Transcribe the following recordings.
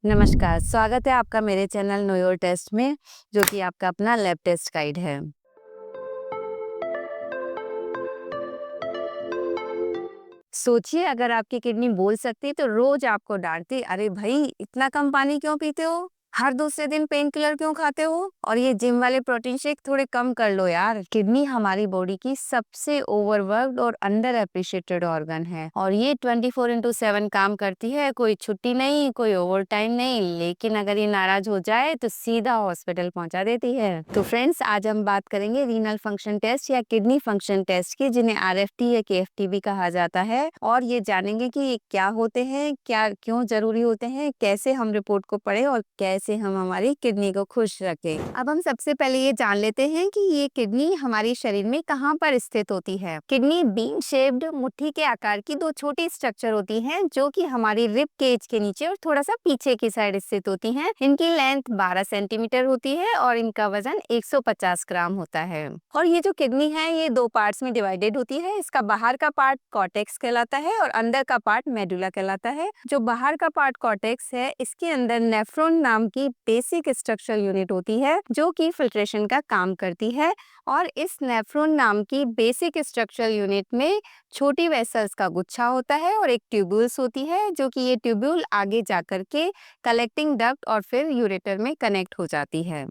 नमस्कार, स्वागत है आपका मेरे चैनल नो योर टेस्ट में, जो कि आपका अपना लैब टेस्ट गाइड है। सोचिए अगर आपकी किडनी बोल सकती तो रोज आपको डांटती, अरे भाई इतना कम पानी क्यों पीते हो, हर दूसरे दिन पेन किलर क्यों खाते हो, और ये जिम वाले प्रोटीन शेक थोड़े कम कर लो यार। किडनी हमारी बॉडी की सबसे ओवरवर्क्ड और अंडर एप्रिशिएटेड ऑर्गन है, और ये 24/7 काम करती है। कोई छुट्टी नहीं, कोई ओवर टाइम नहीं, लेकिन अगर ये नाराज हो जाए तो सीधा हॉस्पिटल पहुंचा देती है। तो फ्रेंड्स, आज हम बात करेंगे रीनल फंक्शन टेस्ट या किडनी फंक्शन टेस्ट की, जिन्हें आरएफटी या केएफटी भी कहा जाता है, और ये जानेंगे कि ये क्या होते हैं, क्या क्यों जरूरी होते हैं, कैसे हम रिपोर्ट को पढ़े और कैसे हम हमारी किडनी को खुश रखें। अब हम सबसे पहले ये जान लेते हैं कि ये किडनी हमारे शरीर में कहाँ पर स्थित होती है। किडनी बीन शेप्ड मुट्ठी के आकार की दो छोटी स्ट्रक्चर होती हैं, जो कि हमारी रिब केज के नीचे और थोड़ा सा पीछे की साइड स्थित होती हैं। इनकी लेंथ 12 सेंटीमीटर होती है और इनका वजन 150 ग्राम होता है। और ये जो किडनी है ये दो पार्ट्स में डिवाइडेड होती है। इसका बाहर का पार्ट कॉर्टेक्स कहलाता है और अंदर का पार्ट मेडुला कहलाता है। जो बाहर का पार्ट कॉर्टेक्स है, इसके अंदर नेफ्रॉन नाम की बेसिक स्ट्रक्चरल यूनिट होती है, जो कि फिल्ट्रेशन का काम करती है। और इस नेफ्रॉन नाम की बेसिक स्ट्रक्चरल यूनिट में छोटी वेसल्स का गुच्छा होता है और एक ट्यूब्यूल्स होती है, जो कि ये ट्यूब्यूल आगे जाकर के कलेक्टिंग डक्ट और फिर यूरेटर में कनेक्ट हो जाती है।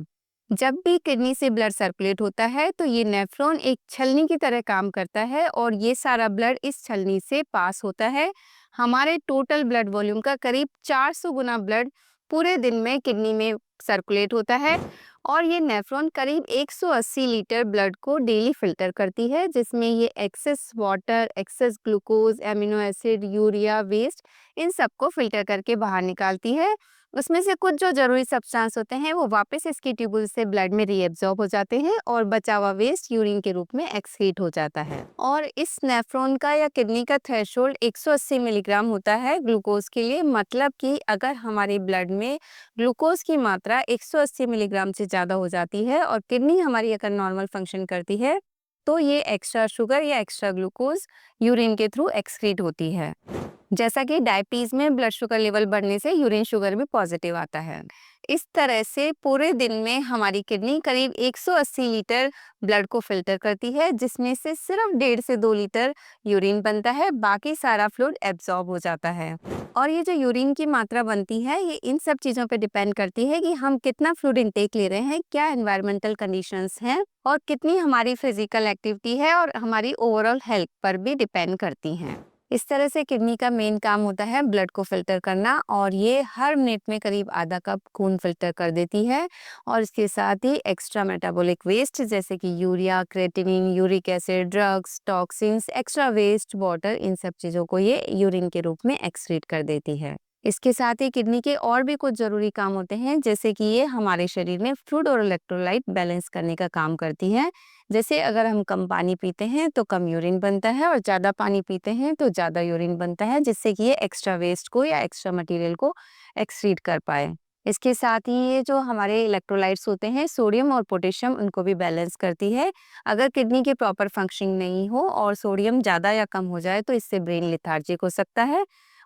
जब भी किडनी से ब्लड सर्कुलेट होता है तो ये नेफ्रॉन एक छलनी की तरह काम करता है और ये सारा ब्लड इस छलनी से पास होता है। हमारे टोटल ब्लड वॉल्यूम का करीब 400 गुना ब्लड पूरे दिन में किडनी में सर्कुलेट होता है, और ये नेफ्रॉन करीब 180 लीटर ब्लड को डेली फिल्टर करती है, जिसमें ये excess water, excess glucose, amino acid, urea, waste, इन सबको फिल्टर करके बाहर निकालती है। उसमें से कुछ जो जरूरी सब्सटेंस होते हैं वो वापस इसकी ट्यूबुल से ब्लड में रीएब्जॉर्ब हो जाते हैं और बचा हुआ वेस्ट यूरिन के रूप में एक्सक्रीट हो जाता है। और इस नेफ्रॉन का या किडनी का थ्रेशोल्ड 180 मिलीग्राम होता है ग्लूकोज के लिए। मतलब कि अगर हमारे ब्लड में ग्लूकोज की मात्रा 180 मिलीग्राम से ज्यादा हो जाती है और किडनी हमारी अगर नॉर्मल फंक्शन करती है, तो ये एक्स्ट्रा शुगर या एक्स्ट्रा ग्लूकोज यूरिन के थ्रू एक्सक्रीट होती है। जैसा कि डायबिटीज में ब्लड शुगर लेवल बढ़ने से यूरिन शुगर भी पॉजिटिव आता है। इस तरह से पूरे दिन में हमारी किडनी करीब 180 लीटर ब्लड को फिल्टर करती है, जिसमें से सिर्फ 1.5 से 2 लीटर यूरिन बनता है, बाकी सारा फ्लूइड एब्जॉर्ब हो जाता है। और ये जो यूरिन की मात्रा बनती है ये इन सब चीजों पे डिपेंड करती है कि हम कितना फ्लूइड इनटेक ले रहे हैं, क्या एनवायरमेंटल कंडीशंस हैं, और कितनी हमारी फिजिकल एक्टिविटी है, और हमारी ओवरऑल हेल्थ पर भी डिपेंड करती हैं। इस तरह से किडनी का मेन काम होता है ब्लड को फिल्टर करना, और ये हर मिनट में करीब आधा कप खून फिल्टर कर देती है। और इसके साथ ही एक्स्ट्रा मेटाबॉलिक वेस्ट जैसे कि urea, creatinine, uric acid, drugs, toxins, extra waste, water, इन सब चीजों को ये यूरिन के रूप में एक्सक्रीट कर देती है। इसके साथ ही किडनी के और भी कुछ जरूरी काम होते हैं, जैसे कि ये हमारे शरीर में फ्लूइड और इलेक्ट्रोलाइट बैलेंस करने का काम करती है। जैसे अगर हम कम पानी पीते हैं तो कम यूरिन बनता है, और ज़्यादा पानी पीते हैं तो ज़्यादा यूरिन बनता है, जिससे कि ये एक्स्ट्रा वेस्ट को या एक्स्ट्रा मटेरियल को एक्सक्रीट कर पाए। इसके साथ ही ये जो हमारे इलेक्ट्रोलाइट्स होते हैं, सोडियम और पोटेशियम, उनको भी बैलेंस करती है। अगर किडनी की प्रॉपर फंक्शनिंग नहीं हो और सोडियम ज़्यादा या कम हो जाए तो इससे ब्रेन लेथार्जिक हो सकता है,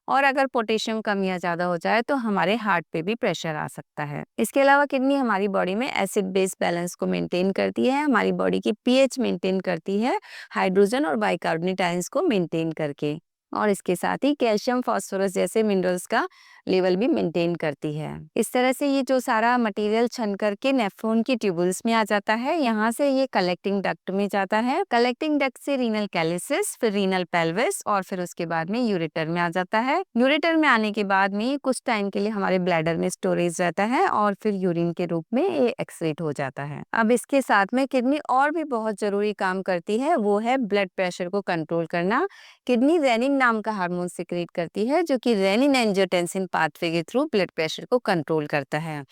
और अगर पोटेशियम कम या ज्यादा हो जाए तो हमारे हार्ट पे भी प्रेशर आ सकता है। इसके अलावा किडनी हमारी बॉडी में एसिड बेस बैलेंस को मेंटेन करती है, हमारी बॉडी की पीएच मेंटेन करती है, हाइड्रोजन और बाइकार्बोनेट आयंस को मेंटेन करके, और इसके साथ ही कैल्शियम, फास्फोरस जैसे मिनरल्स का लेवल भी मेंटेन करती है। इस तरह से ये जो सारा मटेरियल छन करके नेफ्रॉन की ट्यूबुल्स में आ जाता है, यहाँ से ये कलेक्टिंग डक्ट में जाता है, कलेक्टिंग डक्ट से रीनल कैलिसिस, फिर रीनल पेल्विस, और फिर उसके बाद में यूरेटर में आ जाता है। यूरेटर में आने के बाद में कुछ टाइम के लिए हमारे ब्लैडर में स्टोरेज रहता है और फिर यूरिन के रूप में ये एक्सक्रीट हो जाता है। अब इसके साथ में किडनी और भी बहुत जरूरी काम करती है, वो है ब्लड प्रेशर को कंट्रोल करना। किडनी रेनिन नाम का हार्मोन सिक्रीट करती है, जो कि रेनिन एंजियोटेंसिन पाथवे के थ्रू ब्लड प्रेशर को कंट्रोल करता है।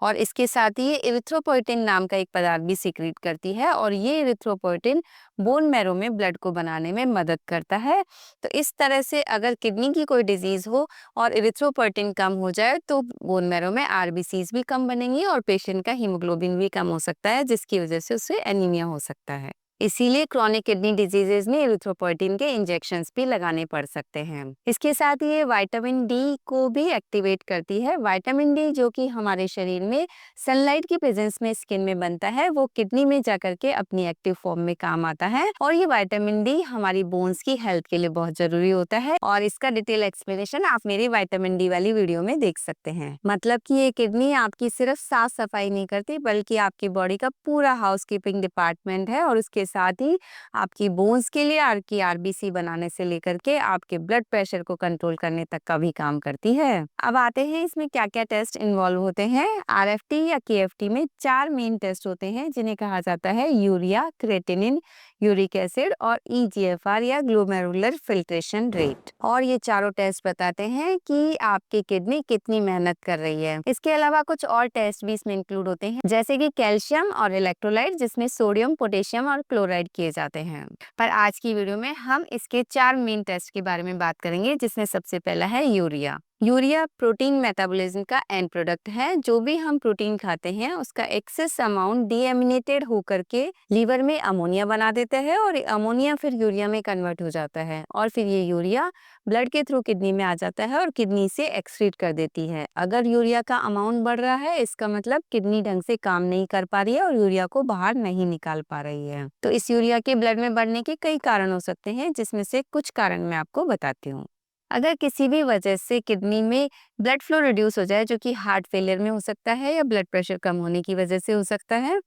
और इसके साथ ही ये इरिथ्रोपोइटिन नाम का एक पदार्थ भी सिक्रीट करती है, और ये इरिथ्रोपोइटिन बोन मैरो में ब्लड को बनाने में मदद करता है। तो इस तरह से अगर किडनी की कोई डिजीज हो और इरिथ्रोपोइटिन कम हो जाए तो बोन मैरो में आरबीसीज भी कम बनेंगी और पेशेंट का हीमोग्लोबिन भी कम हो सकता है, जिसकी वजह से उससे एनीमिया हो सकता है। इसीलिए क्रॉनिक किडनी डिजीजेज में इरिथ्रोपोइटिन के इंजेक्शंस भी लगाने पड़ सकते हैं। इसके साथ ही ये विटामिन डी को भी एक्टिवेट करती है। विटामिन डी जो कि हमारे शरीर में सनलाइट की प्रेजेंस में स्किन में बनता है, वो किडनी में जाकर के अपनी एक्टिव फॉर्म में काम आता है। और ये विटामिन डी हमारी बोन्स की हेल्थ के लिए बहुत जरूरी होता है और इसका डिटेल एक्सप्लेनेशन आप मेरी विटामिन डी वाली वीडियो में देख सकते हैं। मतलब कि ये किडनी आपकी सिर्फ साफ सफाई नहीं करती, बल्कि आपकी बॉडी का पूरा हाउसकीपिंग डिपार्टमेंट है और उसके साथ ही आपकी बोन्स के लिए आपकी आरबीसी बनाने से लेकर के आपके ब्लड प्रेशर को कंट्रोल करने तक का भी काम करती है। अब आते हैं इसमें क्या क्या टेस्ट इन्वॉल्व होते हैं। आरएफटी या केएफटी में 4 मेन टेस्ट होते हैं जिन्हें कहा जाता है यूरिया, क्रेटिनिन, यूरिक एसिड और ईजीएफआर या ग्लोमेरुलर फिल्ट्रेशन रेट। और ये चारों टेस्ट बताते हैं कि आपकी किडनी कितनी मेहनत कर रही है। इसके अलावा कुछ और टेस्ट भी इसमें इंक्लूड होते हैं, जैसे कि कैल्शियम और इलेक्ट्रोलाइट, जिसमें सोडियम, पोटेशियम और क्लोराइड किए जाते हैं। पर आज की वीडियो में हम इसके 4 मेन टेस्ट के बारे में बात करेंगे, जिसमें सबसे पहला है यूरिया। यूरिया प्रोटीन मेटाबॉलिज्म का एंड प्रोडक्ट है। जो भी हम प्रोटीन खाते हैं उसका एक्सेस अमाउंट डीएमिनेटेड होकर के लीवर में अमोनिया बना देता है और अमोनिया फिर यूरिया में कन्वर्ट हो जाता है और फिर ये यूरिया ब्लड के थ्रू किडनी में आ जाता है और किडनी से एक्सक्रीट कर देती है। अगर यूरिया का अमाउंट बढ़ रहा है, इसका मतलब किडनी ढंग से काम नहीं कर पा रही है और यूरिया को बाहर नहीं निकाल पा रही है। तो इस यूरिया के ब्लड में बढ़ने के कई कारण हो सकते हैं, जिसमें से कुछ कारण मैं आपको बताती हूँ। अगर किसी भी वजह से किडनी में ब्लड फ्लो रिड्यूस हो जाए, जो कि हार्ट फेलियर में हो सकता है या ब्लड प्रेशर कम होने की वजह से हो सकता है,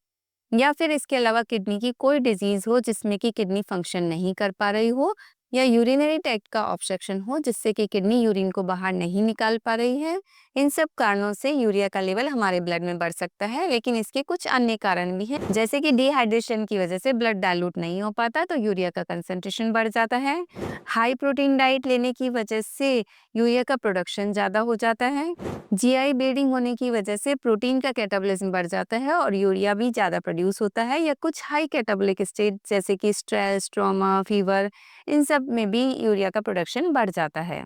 या फिर इसके अलावा किडनी की कोई डिजीज हो जिसमें कि किडनी फंक्शन नहीं कर पा रही हो, या यूरिनरी ट्रैक्ट का ऑब्स्ट्रक्शन हो जिससे कि किडनी यूरिन को बाहर नहीं निकाल पा रही है, इन सब कारणों से यूरिया का लेवल हमारे ब्लड में बढ़ सकता है। लेकिन इसके कुछ अन्य कारण भी हैं, जैसे कि डिहाइड्रेशन की वजह से ब्लड डाइल्यूट नहीं हो पाता तो यूरिया का कंसंट्रेशन बढ़ जाता है। हाई प्रोटीन डाइट लेने की वजह से यूरिया का प्रोडक्शन ज्यादा हो जाता है। जीआई ब्लीडिंग होने की वजह से प्रोटीन का कैटाबॉलिज्म बढ़ जाता है और यूरिया भी ज्यादा प्रोड्यूस होता है। या कुछ हाई कैटाबॉलिक स्टेट जैसे कि स्ट्रेस, ट्रॉमा, फीवर, इन सब में भी यूरिया का प्रोडक्शन बढ़ जाता है।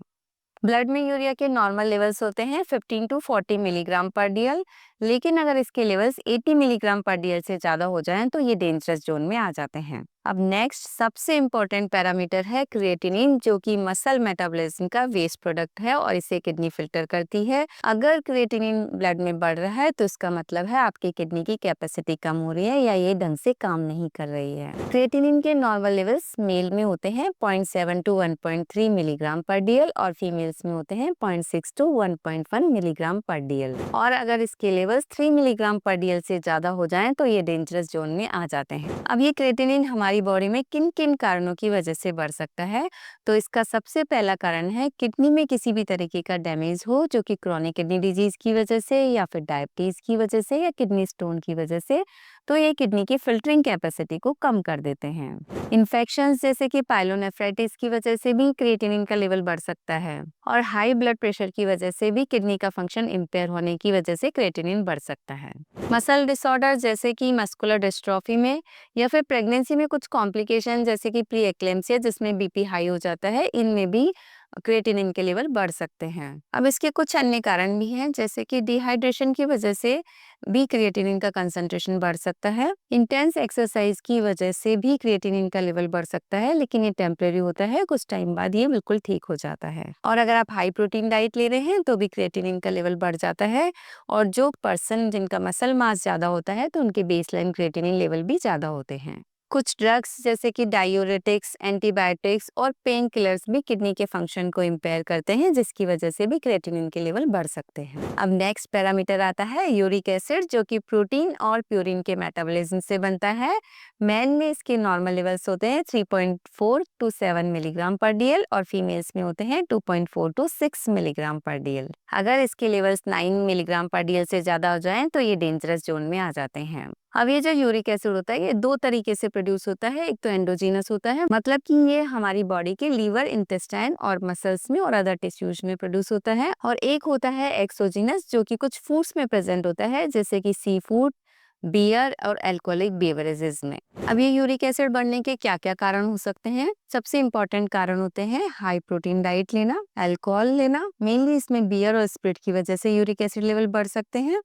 ब्लड में यूरिया के नॉर्मल लेवल्स होते हैं 15 टू 40 मिलीग्राम पर डीएल, लेकिन अगर इसके लेवल्स 80 मिलीग्राम पर डीएल से ज्यादा हो जाएं तो ये डेंजरस जोन में आ जाते हैं। अब नेक्स्ट सबसे इम्पोर्टेंट पैरामीटर है क्रिएटिनिन, जो कि मसल मेटाबॉलिज्म का वेस्ट प्रोडक्ट है और इसे किडनी फिल्टर करती है। अगर क्रिएटिनिन ब्लड में बढ़ रहा है तो इसका मतलब है आपकी किडनी की कैपेसिटी कम हो रही है या ये ढंग से काम नहीं कर रही है। क्रिएटिनिन के नॉर्मल लेवल्स मेल में होते हैं 0.7 टू 1.3 मिलीग्राम पर डीएल और फीमेल्स में होते हैं 0.6 टू 1.1 मिलीग्राम पर डीएल। और अगर इसके लेवल्स 3 मिलीग्राम पर डीएल से ज्यादा हो जाएं तो ये डेंजरस जोन में आ जाते हैं। अब ये क्रिएटिनिन हमारी बॉडी में किन किन कारणों की वजह से बढ़ सकता है, तो इसका सबसे पहला कारण है किडनी में किसी भी तरीके का डैमेज हो, जो कि क्रॉनिक किडनी डिजीज की वजह से या फिर डायबिटीज की वजह से या किडनी स्टोन की वजह से, तो ये किडनी की फिल्टरिंग कैपेसिटी को कम कर देते हैं। इन्फेक्शंस जैसे कि पाइलोनेफ्राइटिस की वजह से भी क्रिएटिनिन का लेवल बढ़ सकता है और हाई ब्लड प्रेशर की वजह से भी किडनी का फंक्शन इम्पेयर होने की वजह से क्रिएटिनिन बढ़ सकता है। मसल डिसऑर्डर जैसे कि मस्कुलर डिस्ट्रॉफी में या फिर प्रेगनेंसी में कुछ कॉम्प्लिकेशन जैसे कि प्री एक्लेम्सिया जिसमें बीपी हाई हो जाता है, इनमें भी क्रिएटिनिन के लेवल बढ़ सकते हैं। अब इसके कुछ अन्य कारण भी हैं, जैसे कि डिहाइड्रेशन की वजह से भी क्रिएटिनिन का कंसंट्रेशन बढ़ सकता है। इंटेंस एक्सरसाइज की वजह से भी क्रिएटिनिन का लेवल बढ़ सकता है, लेकिन ये टेम्परेरी होता है, कुछ टाइम बाद ये बिल्कुल ठीक हो जाता है। और अगर आप हाई प्रोटीन डाइट ले रहे हैं तो भी क्रिएटिनिन का लेवल बढ़ जाता है। और जो पर्सन जिनका मसल मास ज्यादा होता है तो उनके बेसलाइन क्रिएटिनिन लेवल भी ज्यादा होते हैं। कुछ ड्रग्स जैसे कि डायूरेटिक्स, एंटीबायोटिक्स और पेन किलर्स भी किडनी के फंक्शन को इम्पेयर करते हैं, जिसकी वजह से भी क्रिएटिनिन के लेवल बढ़ सकते हैं। अब नेक्स्ट पैरामीटर आता है यूरिक एसिड, जो कि प्रोटीन और प्यूरिन के मेटाबॉलिज्म से बनता है। मैन में इसके नॉर्मल लेवल्स होते हैं 3.4 टू 7 मिलीग्राम पर डीएल और फीमेल्स में होते हैं 2.4 टू 6 मिलीग्राम पर डीएल। अगर इसके लेवल्स 9 मिलीग्राम पर डीएल से ज्यादा हो जाएं तो ये डेंजरस जोन में आ जाते हैं। अब ये जो यूरिक एसिड होता है ये दो तरीके से प्रोड्यूस होता है। एक तो एंडोजीनस होता है, मतलब कि ये हमारी बॉडी के लीवर, इंटेस्टाइन और मसल्स में और अदर टिश्यूज में प्रोड्यूस होता है। और एक होता है एक्सोजीनस, जो कि कुछ फूड्स में प्रेजेंट होता है, जैसे कि सी फूड, बियर और अल्कोहलिक बेवरेजेस में। अब ये यूरिक एसिड बढ़ने के क्या क्या कारण हो सकते हैं? सबसे इंपॉर्टेंट कारण होते हैं हाई प्रोटीन डाइट लेना, अल्कोहल लेना, मेनली इसमें बियर और स्पिरिट की वजह से यूरिक एसिड लेवल बढ़ सकते हैं।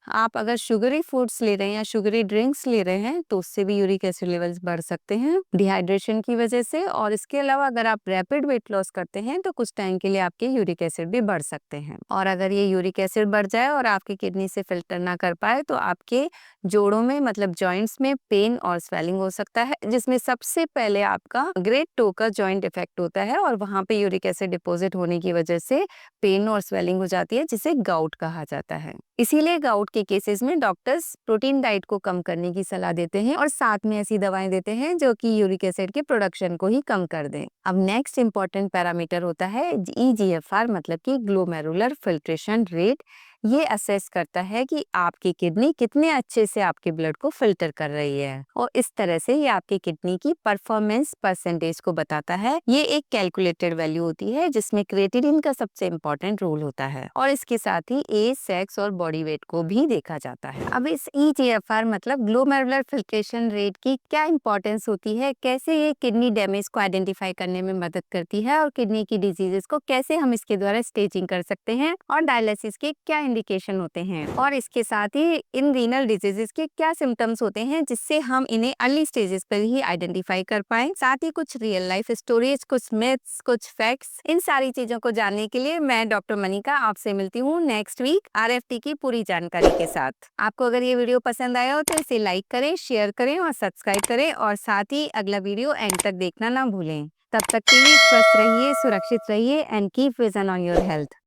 आप अगर शुगरी फूड्स ले रहे हैं या शुगरी ड्रिंक्स ले रहे हैं तो उससे भी यूरिक एसिड लेवल्स बढ़ सकते हैं डिहाइड्रेशन की वजह से। और इसके अलावा अगर आप रैपिड वेट लॉस करते हैं तो कुछ टाइम के लिए आपके यूरिक एसिड भी बढ़ सकते हैं। और अगर ये यूरिक एसिड बढ़ जाए और आपकी किडनी से फिल्टर ना कर पाए तो आपके जोड़ों में मतलब जॉइंट्स में पेन और स्वेलिंग हो सकता है, जिसमें सबसे पहले आपका ग्रेट टो का जॉइंट इफेक्ट होता है और वहां पे यूरिक एसिड डिपॉजिट होने की वजह से पेन और स्वेलिंग हो जाती है, जिसे गाउट कहा जाता है। इसीलिए गाउट के केसेस में डॉक्टर्स प्रोटीन डाइट को कम करने की सलाह देते हैं और साथ में ऐसी दवाएं देते हैं जो कि यूरिक एसिड के प्रोडक्शन को ही कम कर दें। अब नेक्स्ट इंपॉर्टेंट पैरामीटर होता है ईजीएफआर, मतलब कि ग्लोमेरुलर फिल्ट्रेशन रेट। ये असेस करता है कि आपकी किडनी कितने अच्छे से आपके ब्लड को फिल्टर कर रही है और इस तरह से ये आपकी किडनी की परफॉर्मेंस परसेंटेज को बताता है। ये एक कैलकुलेटेड वैल्यू होती है जिसमें क्रिएटिनिन का सबसे इम्पोर्टेंट रोल होता है और इसके साथ ही एज, सेक्स और बॉडी वेट को भी देखा जाता है। अब इस ईजीएफआर मतलब ग्लोमेरुलर फिल्ट्रेशन रेट की क्या इंपॉर्टेंस होती है, कैसे ये किडनी डैमेज को आइडेंटिफाई करने में मदद करती है और किडनी की डिजीजेस को कैसे हम इसके द्वारा स्टेजिंग कर सकते हैं और डायलिसिस के क्या इंडिकेशन होते हैं और इसके साथ ही इन रीनल डिजीजेस के क्या सिम्टम्स होते हैं जिससे हम इन्हें अर्ली स्टेजेस पर ही आइडेंटिफाई कर पाए। साथ ही कुछ रियल लाइफ स्टोरीज, कुछ मिथ्स, कुछ फैक्ट्स, इन सारी चीजों को जानने के लिए मैं डॉक्टर मनिका आपसे मिलती हूँ नेक्स्ट वीक आरएफटी की पूरी जानकारी के साथ। आपको अगर ये वीडियो पसंद आया हो तो इसे लाइक करें, शेयर करें और सब्सक्राइब करें और साथ ही अगला वीडियो एंड तक देखना ना भूलें। तब तक के लिए स्वस्थ रहिए, सुरक्षित रहिए and keep vision on your health.